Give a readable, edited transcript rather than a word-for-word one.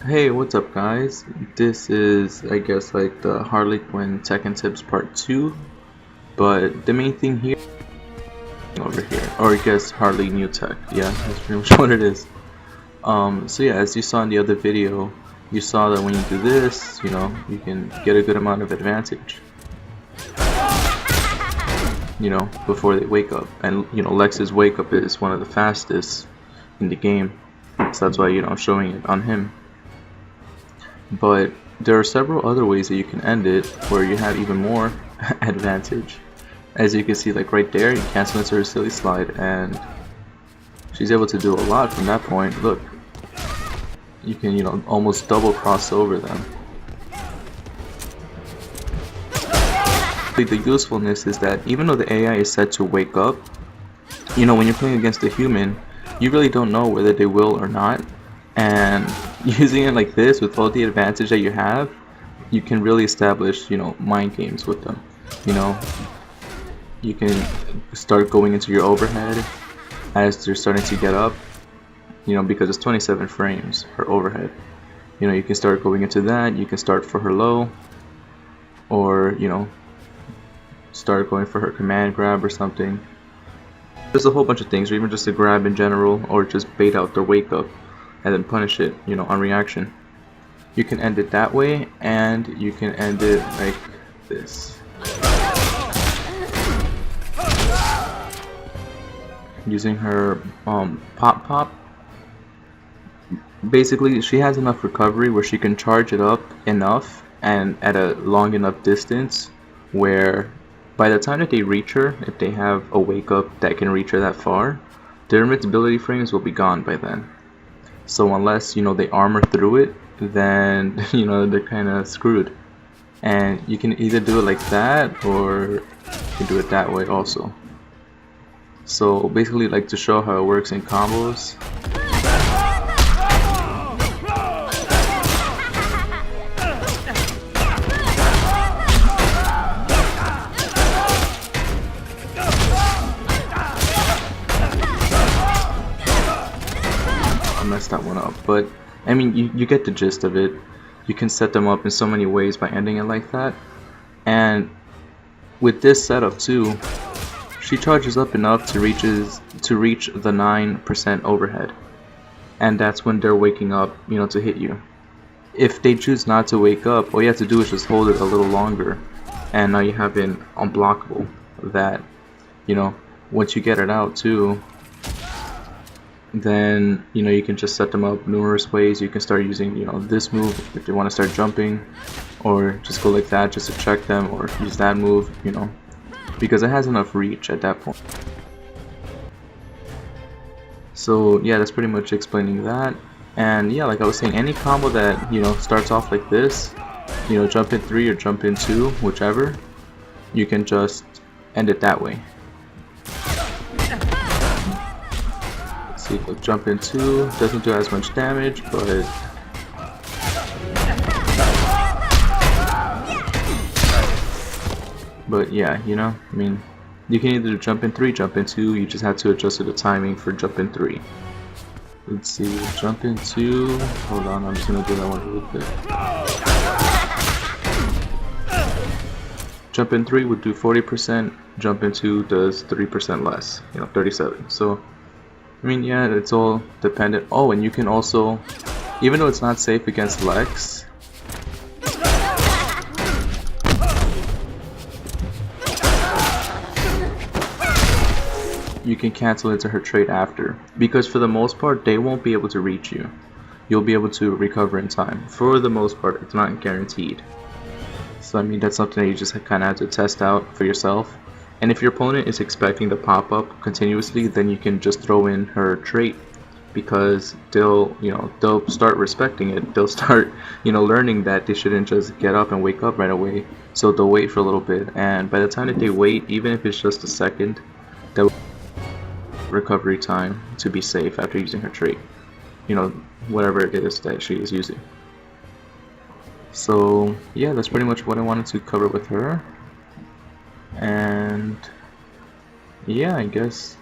Hey, what's up guys? This is, I guess, like the Harley Quinn Tech and Tips Part 2, but the main thing here, over here, or I guess Harley New Tech, yeah, that's pretty much what it is. So yeah, as you saw in the other video, you saw that when you do this, you can get a good amount of advantage, before they wake up. And, Lex's wake up is one of the fastest in the game, so that's why, I'm showing it on him. But there are several other ways that you can end it where you have even more advantage. As you can see, like right there, you cancel into her silly slide and she's able to do a lot from that point. Look, you can almost double cross over them. The usefulness is that even though the AI is set to wake up, when you're playing against a human, you really don't know whether they will or not. And using it like this, with all the advantage that you have, you can really establish, mind games with them. You can start going into your overhead as they're starting to get up, because it's 27 frames, her overhead. You can start going into that, you can start for her low, or, start going for her command grab or something. There's a whole bunch of things, or even just a grab in general, or just bait out their wake up and then punish it, on reaction. You can end it that way, and you can end it like this. Using her pop. Basically, she has enough recovery where she can charge it up enough and at a long enough distance where by the time that they reach her, if they have a wake up that can reach her that far, their invincibility frames will be gone by then. So unless they armor through it, then they're kind of screwed. And you can either do it like that, or you can do it that way also. So basically, like, to show how it works in combos, messed that one up, but I mean, you get the gist of it. You can set them up in so many ways by ending it like that. And with this setup too, she charges up enough to reach the 9% overhead, and that's when they're waking up, to hit you. If they choose not to wake up, all you have to do is just hold it a little longer, and now you have an unblockable that, once you get it out too, then you can just set them up numerous ways. You can start using this move if they want to start jumping, or just go like that just to check them, or use that move, because it has enough reach at that point. So yeah, that's pretty much explaining that. And yeah, like I was saying, any combo that starts off like this, jump in 3 or jump in 2, whichever, you can just end it that way. See, look, jump in 2 doesn't do as much damage, but yeah, I mean, you can either jump in 3, jump in 2. You just have to adjust to the timing for jump in 3. Let's see, jump in 2. Hold on, I'm just gonna do that one real quick. Jump in 3 would do 40%. Jump in 2 does 3% less, 37. So I mean, yeah, it's all dependent. Oh, and you can also, even though it's not safe against Lex, you can cancel into her trait after, because for the most part they won't be able to reach you. You'll be able to recover in time. For the most part, it's not guaranteed. So I mean, that's something that you just kind of have to test out for yourself. And if your opponent is expecting the pop-up continuously, then you can just throw in her trait, because they'll start respecting it. They'll start learning that they shouldn't just get up and wake up right away. So they'll wait for a little bit, and by the time that they wait, even if it's just a second, they'll recovery time to be safe after using her trait, whatever it is that she is using. So yeah, that's pretty much what I wanted to cover with her. And yeah, I guess